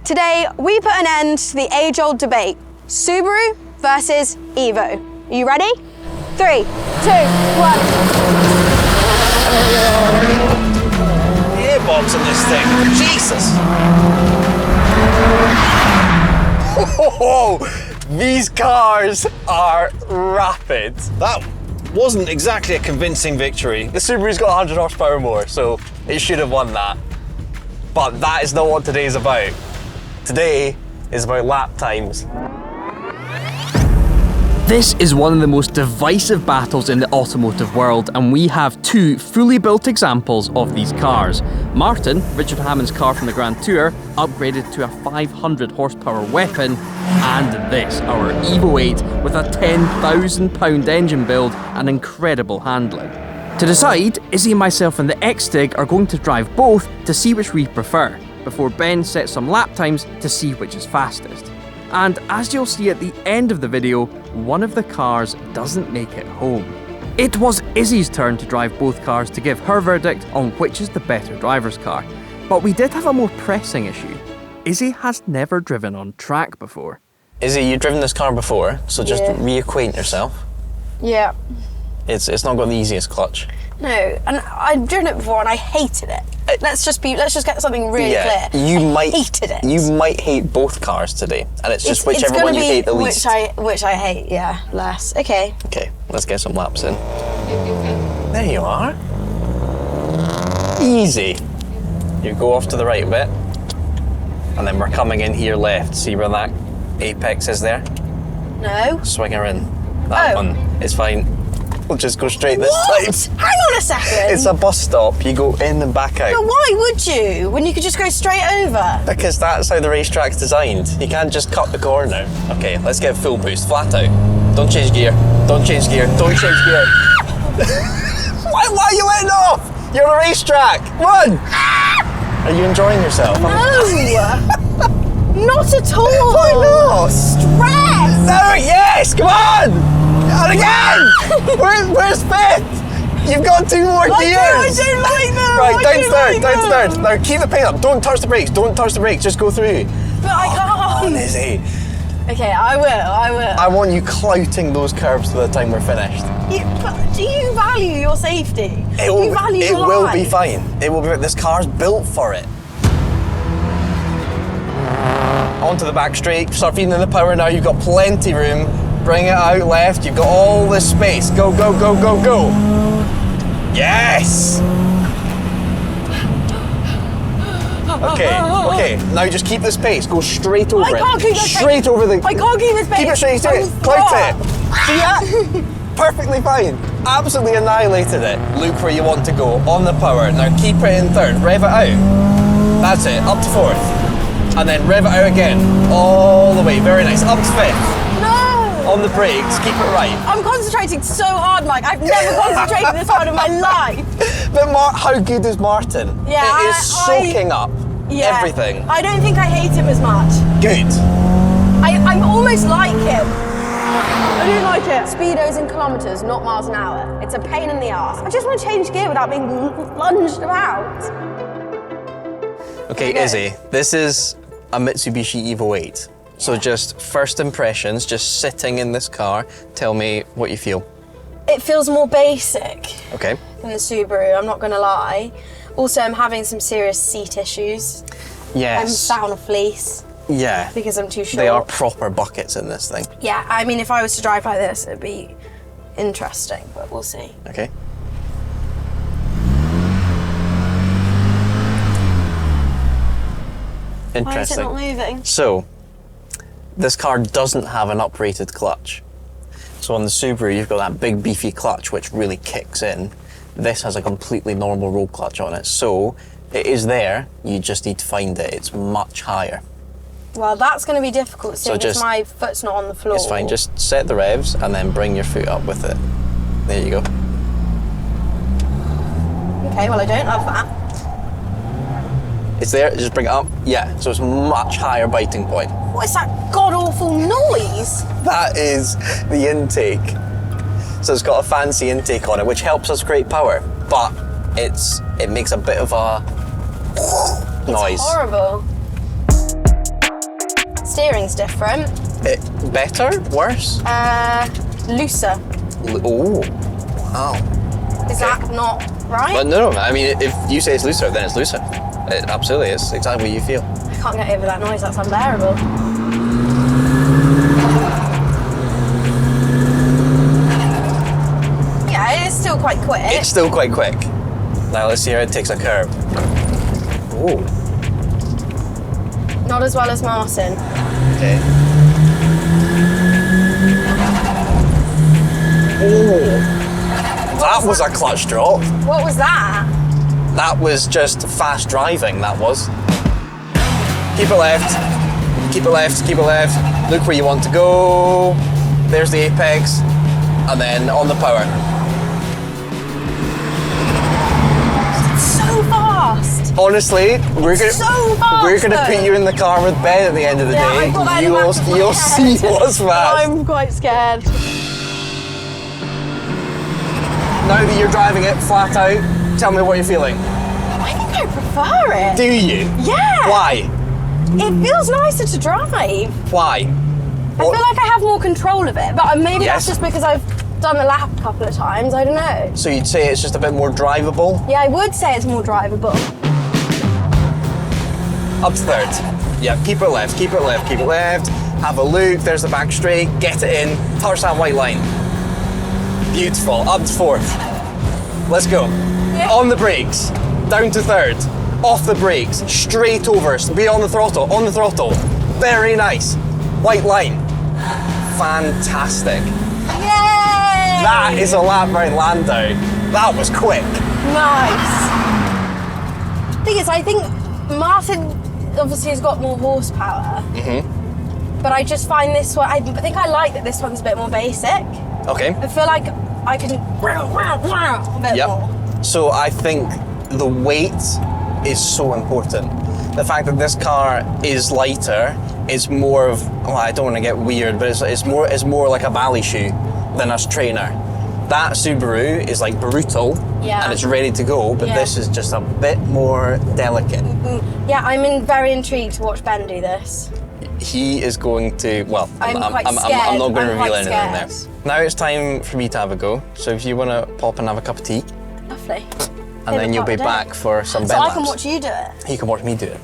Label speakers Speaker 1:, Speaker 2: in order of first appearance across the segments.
Speaker 1: Today, we put an end to the age-old debate, Subaru versus Evo. Are you ready? 3, 2, 1.
Speaker 2: Gearbox on this thing, Jesus! Oh, these cars are rapid. That wasn't exactly a convincing victory. The Subaru's got 100 horsepower more, so it should have won that. But that is not what today's about. Today is about lap times.
Speaker 3: This is one of the most divisive battles in the automotive world, and we have two fully built examples of these cars. Martin, Richard Hammond's car from the Grand Tour, upgraded to a 500 horsepower weapon, and this, our Evo VIII with a £10,000 engine build and incredible handling. To decide, Izzy, myself and the X-Stig are going to drive both to see which we prefer, before Ben sets some lap times to see which is fastest. And as you'll see at the end of the video, one of the cars doesn't make it home. It was Izzy's turn to drive both cars to give her verdict on which is the better driver's car. But we did have a more pressing issue. Izzy has never driven on track before.
Speaker 2: Izzy, you've driven this car before, so just reacquaint yourself.
Speaker 1: Yeah.
Speaker 2: It's not got the easiest clutch.
Speaker 1: No, and I've driven it before and I hated it. Let's just get something really clear. I hated it.
Speaker 2: You might hate both cars today, and it's just whichever one you hate the least.
Speaker 1: Which I hate, yeah, less. Okay.
Speaker 2: Okay, let's get some laps in. There you are. Easy. You go off to the right a bit, and then we're coming in here left. See where that apex is there?
Speaker 1: No.
Speaker 2: Swing her in. That one is fine. We'll just go straight this time.
Speaker 1: Hang on a second.
Speaker 2: It's a bus stop. You go in and back out.
Speaker 1: But why would you, when you could just go straight over?
Speaker 2: Because that's how the racetrack's designed. You can't just cut the corner. Okay, let's get full boost, flat out. Don't change gear. Don't change gear. Don't change gear. Why are you letting off? You're on a racetrack. Run! Are you enjoying yourself?
Speaker 1: No! Not at all!
Speaker 2: Why not?
Speaker 1: Stress!
Speaker 2: No, yes! Come on! And again! Where's fifth? You've got 2 more gears!
Speaker 1: I don't like them!
Speaker 2: Right, down to third. Now keep the paint up. Don't touch the brakes. Don't touch the brakes. Just go through.
Speaker 1: But I can't.
Speaker 2: Come on, Izzy.
Speaker 1: Okay, I will.
Speaker 2: I want you clouting those curves by the time we're finished.
Speaker 1: But do you value your safety?
Speaker 2: It will be fine. It will be. This car's built for it. Onto the back straight. Start feeding in the power now. You've got plenty room. Bring it out left. You've got all this space. Go, go, go, go, go. Yes. Okay. Now just keep this pace. Go straight over it.
Speaker 1: I can't keep this pace.
Speaker 2: Straight over the.
Speaker 1: I can't keep this pace.
Speaker 2: Keep it straight. Clout it. See that? Perfectly fine. Absolutely annihilated it. Look where you want to go. On the power. Now keep it in third. Rev it out. That's it. Up to fourth. And then rev it out again. All the way. Very nice. Up to fifth. On the brakes, keep it right.
Speaker 1: I'm concentrating so hard, Mike. I've never concentrated this hard in my life.
Speaker 2: But how good is Martin?
Speaker 1: Yeah,
Speaker 2: it is soaking up everything.
Speaker 1: I don't think I hate him as much.
Speaker 2: Good.
Speaker 1: I'm almost like him. I do like it. Speedos in kilometres, not miles an hour. It's a pain in the arse. I just want to change gear without being lunged about.
Speaker 2: Okay, Izzy, this is a Mitsubishi Evo VIII. So just first impressions, just sitting in this car, tell me what you feel.
Speaker 1: It feels more basic
Speaker 2: than
Speaker 1: the Subaru, I'm not going to lie. Also, I'm having some serious seat issues.
Speaker 2: Yes.
Speaker 1: I'm sat on a fleece.
Speaker 2: Yeah.
Speaker 1: Because I'm too short.
Speaker 2: They are proper buckets in this thing.
Speaker 1: Yeah, I mean, if I was to drive like this, it'd be interesting, but we'll see.
Speaker 2: Okay. Interesting.
Speaker 1: Why is it not moving?
Speaker 2: So, this car doesn't have an uprated clutch. So on the Subaru, you've got that big beefy clutch which really kicks in. This has a completely normal roll clutch on it. So, it is there, you just need to find it. It's much higher.
Speaker 1: Well, that's going to be difficult seeing as my foot's not on the floor.
Speaker 2: It's fine, just set the revs and then bring your foot up with it. There you go.
Speaker 1: Okay, well I don't love that.
Speaker 2: It's there, just bring it up. Yeah, so it's much higher biting point.
Speaker 1: What is that god-awful noise?
Speaker 2: That is the intake. So it's got a fancy intake on it, which helps us create power, but it makes a bit of a noise.
Speaker 1: It's horrible. Steering's different.
Speaker 2: Better? Worse?
Speaker 1: Looser.
Speaker 2: Oh, wow.
Speaker 1: Is that not right?
Speaker 2: But no, I mean, if you say it's looser, then it's looser. It absolutely is exactly what you feel.
Speaker 1: I can't get over that noise, that's unbearable. Yeah, it is still quite quick.
Speaker 2: It's still quite quick. Now let's see how it takes a curve. Oh.
Speaker 1: Not as well as Martin.
Speaker 2: Okay. Oh. That was a clutch drop.
Speaker 1: What was that?
Speaker 2: That was just fast driving, that was. Keep it left. Keep it left, keep it left. Look where you want to go. There's the apex. And then on the power.
Speaker 1: So fast.
Speaker 2: Honestly, we're gonna put you in the car with Ben at the end of the day. You'll see what's fast.
Speaker 1: I'm quite scared.
Speaker 2: Now that you're driving it flat out, tell me what you're feeling.
Speaker 1: I think I prefer it.
Speaker 2: Do you?
Speaker 1: Yeah.
Speaker 2: Why?
Speaker 1: It feels nicer to drive.
Speaker 2: Why?
Speaker 1: I feel like I have more control of it, but maybe
Speaker 2: Yes.
Speaker 1: that's just because I've done the lap a couple of times, I don't know.
Speaker 2: So you'd say it's just a bit more drivable?
Speaker 1: Yeah, I would say it's more drivable.
Speaker 2: Up to third. Yeah, keep it left, keep it left, keep it left. Have a look, there's the back straight, get it in, touch that white line. Beautiful, up to fourth. Let's go.
Speaker 1: Yeah.
Speaker 2: On the brakes, down to third. Off the brakes, straight over, be on the throttle, on the throttle. Very nice. White line. Fantastic.
Speaker 1: Yay!
Speaker 2: That is a lap round Landau. That was quick.
Speaker 1: Nice. Thing is, I think Martin obviously has got more horsepower. But I just find this one, I think I like that this one's a bit more basic.
Speaker 2: Okay.
Speaker 1: I feel like I can a bit more.
Speaker 2: So I think the weight is so important. The fact that this car is lighter is more of, well, I don't want to get weird, but it's more like a ballet shoe than a trainer. That Subaru is like brutal and it's ready to go, but this is just a bit more delicate.
Speaker 1: Yeah, I'm very intrigued to watch Ben do this.
Speaker 2: He is going to, well, I'm not going to reveal anything there. Now it's time for me to have a go, so if you want to pop and have a cup of tea.
Speaker 1: Lovely.
Speaker 2: And then you'll be back for some Ben
Speaker 1: So I
Speaker 2: laps.
Speaker 1: can watch you do it.
Speaker 2: You can watch me do it.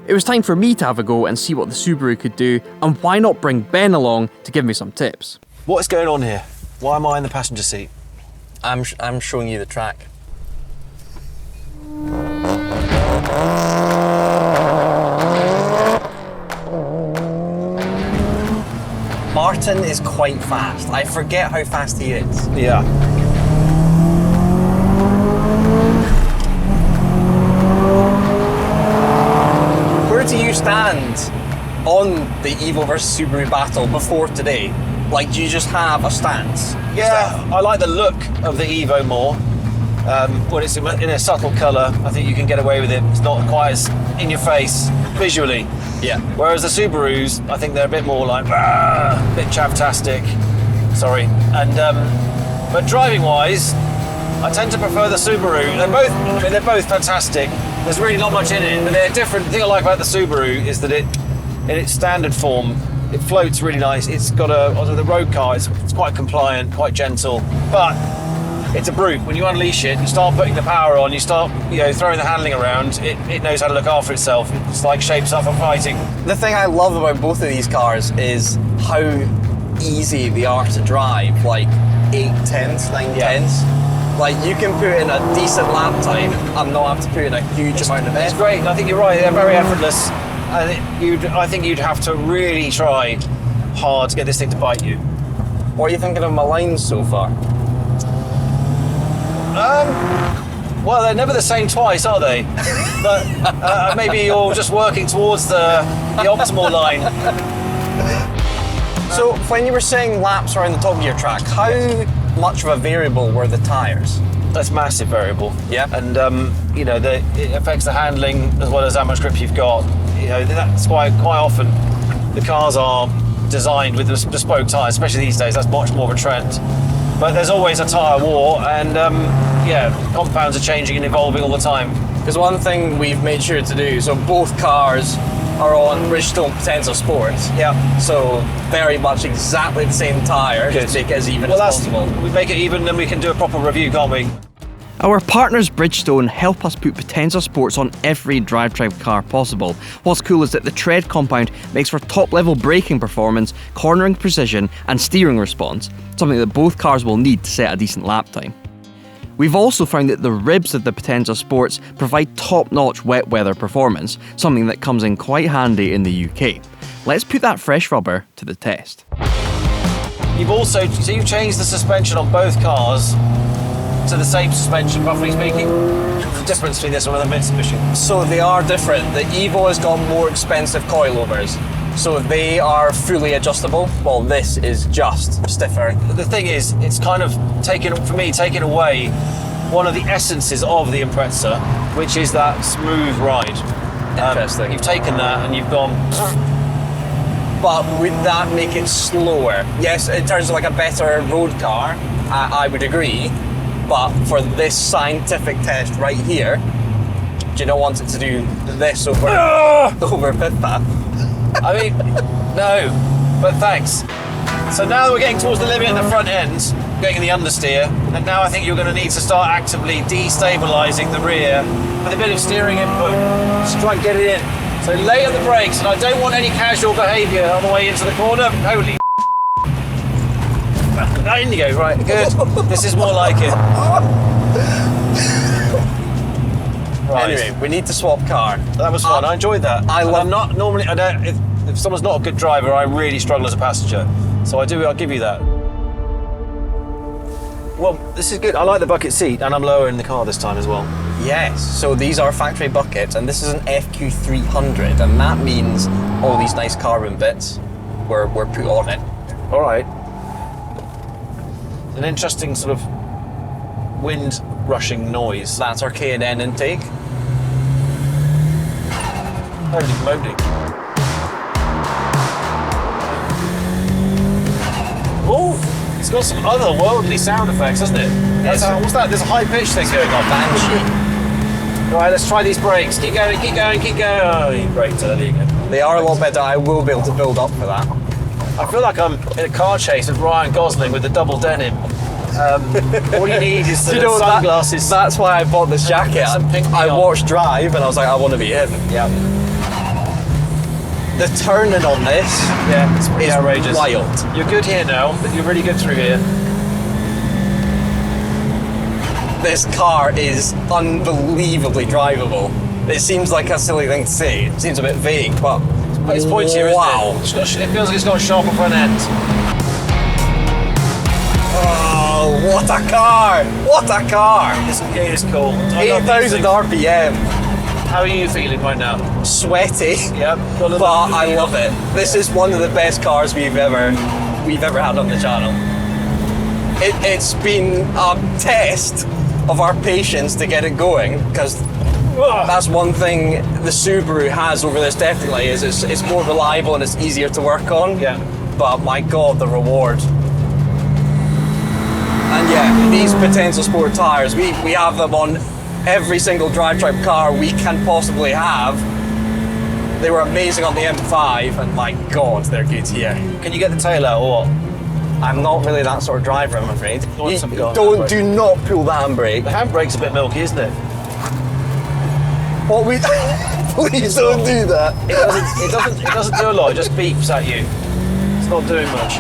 Speaker 3: It was time for me to have a go and see what the Subaru could do, and why not bring Ben along to give me some tips.
Speaker 4: What is going on here? Why am I in the passenger seat?
Speaker 2: I'm showing you the track. Martin is quite fast. I forget how fast he is.
Speaker 4: Yeah.
Speaker 2: Where do you stand on the Evo versus Subaru battle before today? Like, do you just have a stance?
Speaker 4: Yeah, I like the look of the Evo more. When it's in a subtle colour, I think you can get away with it. It's not quite as in your face visually.
Speaker 2: Yeah.
Speaker 4: Whereas the Subarus, I think they're a bit more like, a bit chavtastic. Sorry. And but driving-wise, I tend to prefer the Subaru. They're both fantastic. There's really not much in it, but they're different. The thing I like about the Subaru is that in its standard form, it floats really nice. It's got on the road car, it's quite compliant, quite gentle, but it's a brute. When you unleash it, you start putting the power on, you start throwing the handling around, it knows how to look after itself. It's like shapes up for fighting.
Speaker 2: The thing I love about both of these cars is how easy they are to drive. Like 8/10, 9/10. Like, you can put in a decent lap time and not have to put in a huge amount of effort.
Speaker 4: It's great. I think you're right. They're very effortless. I think you'd have to really try hard to get this thing to bite you.
Speaker 2: What are you thinking of my lines so far?
Speaker 4: Well, they're never the same twice, are they? But maybe you're just working towards the optimal line.
Speaker 2: So, when you were saying laps around the top of your track, how much of a variable were the tyres?
Speaker 4: That's massive variable.
Speaker 2: Yeah.
Speaker 4: And it affects the handling as well as how much grip you've got. That's why quite often the cars are designed with bespoke tyres, especially these days. That's much more of a trend. But there's always a tyre war, and compounds are changing and evolving all the time.
Speaker 2: Because one thing we've made sure to do, so both cars are on Bridgestone Potenza Sports.
Speaker 4: Yeah.
Speaker 2: So very much exactly the same tyre, just make it as even as possible.
Speaker 4: We make it even, then we can do a proper review, can't we?
Speaker 3: Our partners Bridgestone help us put Potenza Sports on every DriveTribe car possible. What's cool is that the tread compound makes for top-level braking performance, cornering precision and steering response, something that both cars will need to set a decent lap time. We've also found that the ribs of the Potenza Sports provide top-notch wet weather performance, something that comes in quite handy in the UK. Let's put that fresh rubber to the test.
Speaker 4: You've changed the suspension on both cars to the same suspension, roughly speaking. The difference between this one and the Mitsubishi.
Speaker 2: So they are different. The Evo has got more expensive coilovers, so they are fully adjustable, while this is just stiffer.
Speaker 4: The thing is, it's kind of taken away one of the essences of the Impreza, which is that smooth ride.
Speaker 2: Interesting.
Speaker 4: You've taken that and you've gone.
Speaker 2: But would that make it slower? Yes, in terms of like a better road car, I would agree. But for this scientific test right here, do you not want it to do this over fifth path?
Speaker 4: I mean, no, but thanks. So now that we're getting towards the limit in the front end, getting the understeer, and now I think you're going to need to start actively destabilising the rear with a bit of steering input. Just try and get it in. So lay on the brakes, and I don't want any casual behaviour on the way into the corner. Holy in you go, right, good. This is more like it. Right.
Speaker 2: Anyway, we need to swap car.
Speaker 4: That was fun. I enjoyed that.
Speaker 2: I'm
Speaker 4: not normally. I don't. If someone's not a good driver, I really struggle as a passenger. So I'll give you that. Well, this is good. I like the bucket seat, and I'm lower in the car this time as well.
Speaker 2: Yes, so these are factory buckets, and this is an FQ300, and that means all these nice carbon bits were put on it.
Speaker 4: All right. An interesting sort of wind rushing noise.
Speaker 2: That's our K&N intake.
Speaker 4: Holy moly. Oh, it's got some otherworldly sound effects, hasn't it? What's that? There's a high pitch thing going on.
Speaker 2: Banshee.
Speaker 4: Right, let's try these brakes. Keep going, keep going, keep going. Oh, you braked early again.
Speaker 2: They are a lot better. I will be able to build up for that.
Speaker 4: I feel like I'm in a car chase with Ryan Gosling with the double denim. All you need is the sunglasses.
Speaker 2: That's why I bought this jacket. I watched Drive and I was like, I want to be him.
Speaker 4: Yeah.
Speaker 2: The turning on this
Speaker 4: it's pretty outrageous.
Speaker 2: Wild.
Speaker 4: You're good here now, but you're really good through here.
Speaker 2: This car is unbelievably drivable. It seems like a silly thing to say. It seems a bit vague, but
Speaker 4: it's pointier,
Speaker 2: wow.
Speaker 4: Isn't it? It feels like it's got a sharper front end.
Speaker 2: Oh, what a car! What a car!
Speaker 4: It is cool.
Speaker 2: 8,000 RPM.
Speaker 4: How are you feeling right now?
Speaker 2: Sweaty.
Speaker 4: Yep.
Speaker 2: But I love it. This is one of the best cars we've ever had on the channel. It's been a test of our patience to get it going, because that's one thing the Subaru has over this definitely, is it's more reliable and it's easier to work on.
Speaker 4: Yeah.
Speaker 2: But my God, the reward. And yeah, these Potenza Sport tyres, we have them on every single DriveTribe car we can possibly have. They were amazing on the M5, and my God, they're good here.
Speaker 4: Can you get the tail out or what?
Speaker 2: I'm not really that sort of driver, I'm afraid. Do not pull the handbrake.
Speaker 4: The handbrake's a bit milky, isn't it?
Speaker 2: What we? Please don't do that.
Speaker 4: It doesn't do a lot. It just beeps at you. It's not doing much.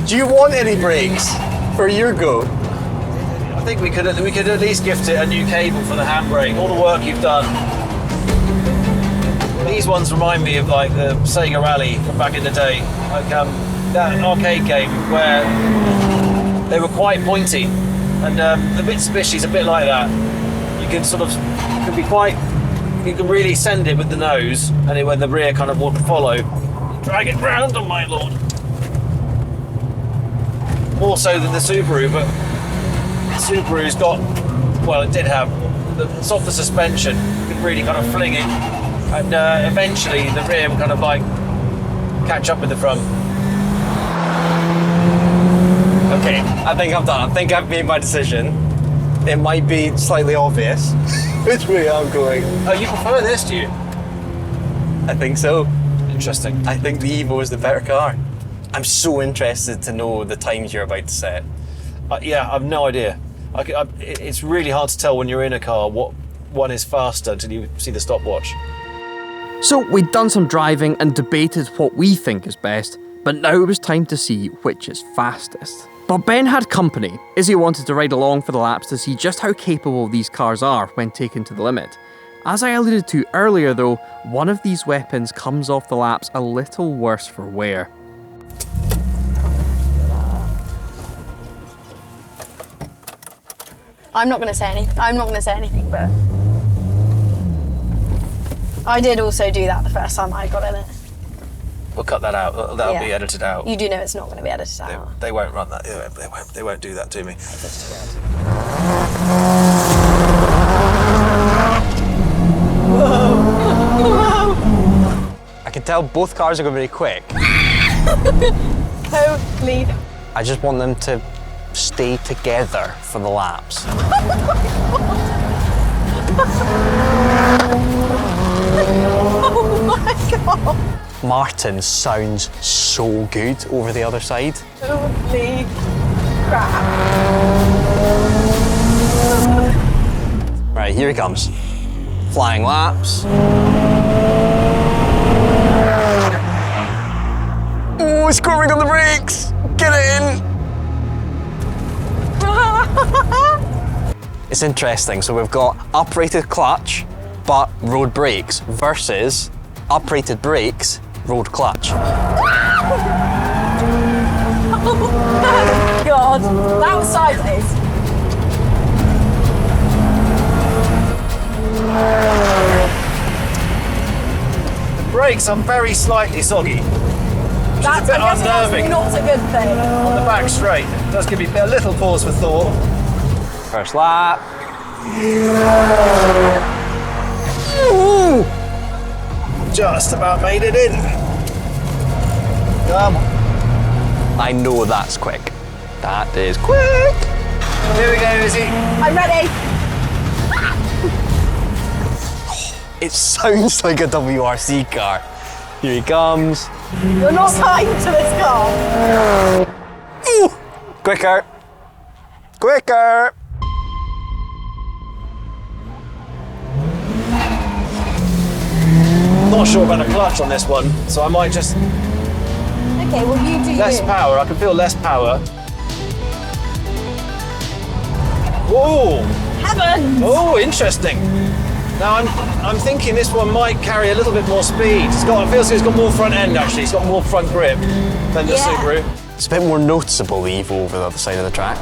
Speaker 2: Do you want any brakes for your go?
Speaker 4: I think we could at least gift it a new cable for the handbrake. All the work you've done. These ones remind me of like the Sega Rally from back in the day, like that arcade game where they were quite pointy, and the Mitsubishi's a bit like that. You can you can really send it with the nose, and when the rear kind of would follow, drag it round on my lord. More so than the Subaru, but the Subaru's got, well, it did have the softer suspension. You could really kind of fling it, and eventually the rear would kind of like catch up with the front.
Speaker 2: Okay, I think I'm done. I think I've made my decision. It might be slightly obvious which way I'm going.
Speaker 4: Oh, you prefer this, do you?
Speaker 2: I think so.
Speaker 4: Interesting.
Speaker 2: I think the Evo is the better car. I'm so interested to know the times you're about to set.
Speaker 4: Yeah, I've no idea. It's really hard to tell when you're in a car what one is faster until you see the stopwatch.
Speaker 3: So we'd done some driving and debated what we think is best, but now it was time to see which is fastest. But Ben had company. Izzy wanted to ride along for the laps to see just how capable these cars are when taken to the limit. As I alluded to earlier though, one of these weapons comes off the laps a little worse for wear.
Speaker 1: I'm not going to say anything, but I did also do that the first time I got in it.
Speaker 4: We'll cut that out. That'll be
Speaker 1: Yeah.
Speaker 4: edited out.
Speaker 1: You do know it's not going to be edited out.
Speaker 4: They won't run that. They won't do that to me.
Speaker 2: I can tell both cars are going very quick.
Speaker 1: Holy.
Speaker 2: I just want them to stay together for the laps.
Speaker 1: Oh my god.
Speaker 2: Martin sounds so good over the other side.
Speaker 1: Holy crap.
Speaker 2: Right, here he comes. Flying laps. Oh, he's squirming on the brakes! Get it in! It's interesting, so we've got uprated clutch, but road brakes, versus uprated brakes, road clutch.
Speaker 1: Oh my god. That was sideways.
Speaker 4: The brakes are very slightly soggy.
Speaker 1: That's,
Speaker 4: bit
Speaker 1: I guess
Speaker 4: unnerving.
Speaker 1: that's not a good thing.
Speaker 4: On the back straight, it does give me a little pause for thought.
Speaker 2: First lap.
Speaker 4: Ooh. Just about made it in. Come on.
Speaker 2: I know that's quick. That is quick.
Speaker 4: Here we go, Izzy.
Speaker 1: I'm ready.
Speaker 2: It sounds like a WRC car. Here he comes.
Speaker 1: You're not tied to this car.
Speaker 2: Ooh. Quicker. Quicker.
Speaker 4: Not sure about the clutch on this one, so I might just
Speaker 1: Okay, well you do
Speaker 4: less
Speaker 1: you.
Speaker 4: power. I can feel less power. Whoa!
Speaker 1: Heavens!
Speaker 4: Oh, interesting. Now I'm thinking this one might carry a little bit more speed. It feels like it's got more front end actually. It's got more front grip than the
Speaker 1: Yeah.
Speaker 4: Subaru.
Speaker 2: It's a bit more noticeable, the Evo, over the other side of the track.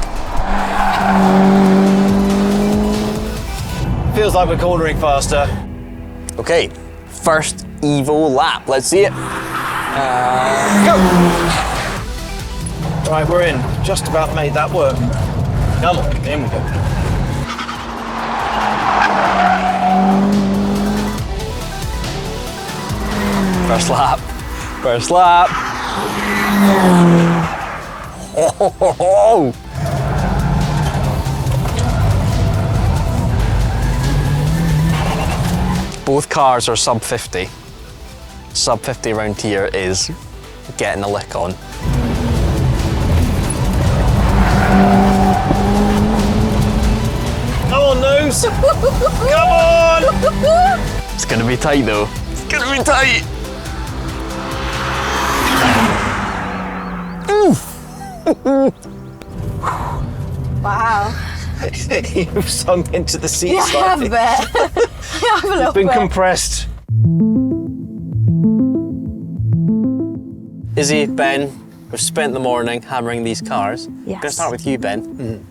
Speaker 4: Feels like we're cornering faster.
Speaker 2: Okay, first Evo lap. Let's see it. Go!
Speaker 4: Right, we're in. Just about made that work. Come on, in we go.
Speaker 2: First lap. First lap. Oh. Both cars are sub 50. Sub 50 around here is getting a lick on.
Speaker 4: Come on, nose! Come on!
Speaker 2: It's gonna be tight though. It's gonna be tight.
Speaker 1: Wow.
Speaker 4: You've sunk into the seat
Speaker 1: Yeah, I have a
Speaker 4: slightly.
Speaker 1: bit. I have a little
Speaker 4: Been
Speaker 1: bit.
Speaker 4: compressed.
Speaker 2: Izzy, Ben, we've spent the morning hammering these cars.
Speaker 1: Yes.
Speaker 2: I'm gonna start with you, Ben.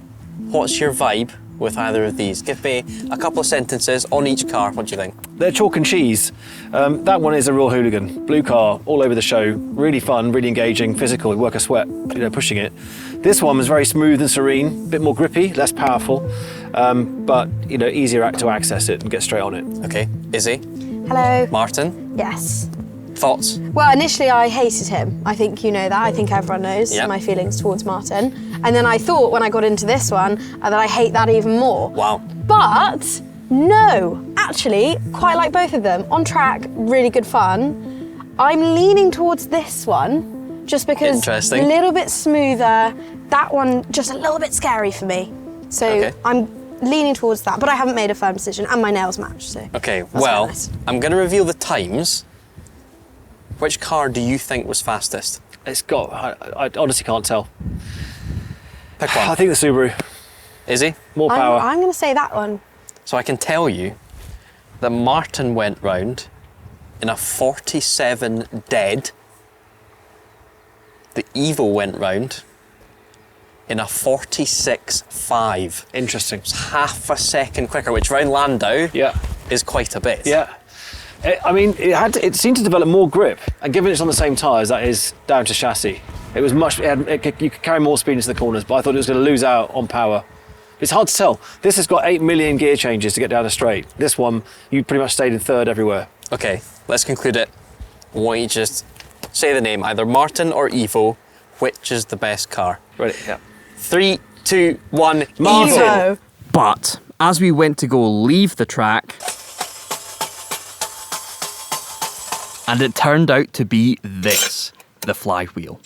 Speaker 2: What's your vibe with either of these? Give me a couple of sentences on each car. What do you think?
Speaker 4: They're chalk and cheese. That one is a real hooligan. Blue car, all over the show. Really fun, really engaging, physical. You work a sweat, pushing it. This one was very smooth and serene, a bit more grippy, less powerful, but easier to access it and get straight on it.
Speaker 2: Okay, Izzy,
Speaker 1: Hello.
Speaker 2: Martin,
Speaker 1: Yes.
Speaker 2: thoughts?
Speaker 1: Well, initially I hated him. I think you know that. I think everyone knows
Speaker 2: Yep.
Speaker 1: my feelings towards Martin. And then I thought when I got into this one that I hate that even more.
Speaker 2: Wow.
Speaker 1: But No, actually, quite like both of them. On track, really good fun. I'm leaning towards this one, just because
Speaker 2: Interesting.
Speaker 1: a little bit smoother. That one, just a little bit scary for me. So
Speaker 2: Okay.
Speaker 1: I'm leaning towards that, but I haven't made a firm decision, and my nails match, so.
Speaker 2: Okay,
Speaker 1: that's
Speaker 2: well,
Speaker 1: nice.
Speaker 2: I'm going to reveal the times. Which car do you think was fastest?
Speaker 4: It's got. I honestly can't tell.
Speaker 2: Pick one.
Speaker 4: I think the Subaru.
Speaker 2: Izzy?
Speaker 4: More power.
Speaker 1: I'm going to say that one.
Speaker 2: So I can tell you that Martin went round in a 47 dead. The Evo went round in a 46.5.
Speaker 4: Interesting.
Speaker 2: It's half a second quicker, which round Landau
Speaker 4: Yeah.
Speaker 2: is quite a bit.
Speaker 4: Yeah. I mean, it seemed to develop more grip, and given it's on the same tyres, that is down to chassis. It was much. You could carry more speed into the corners, but I thought it was going to lose out on power. It's hard to tell. This has got 8 million gear changes to get down a straight. This one, you pretty much stayed in third everywhere.
Speaker 2: Okay, let's conclude it. I want you to just say the name, either Martin or Evo. Which is the best car?
Speaker 4: Ready? Yeah.
Speaker 2: 3, 2, 1,
Speaker 4: Martin.
Speaker 2: Evo!
Speaker 3: But as we went to go leave the track, and it turned out to be this, the flywheel.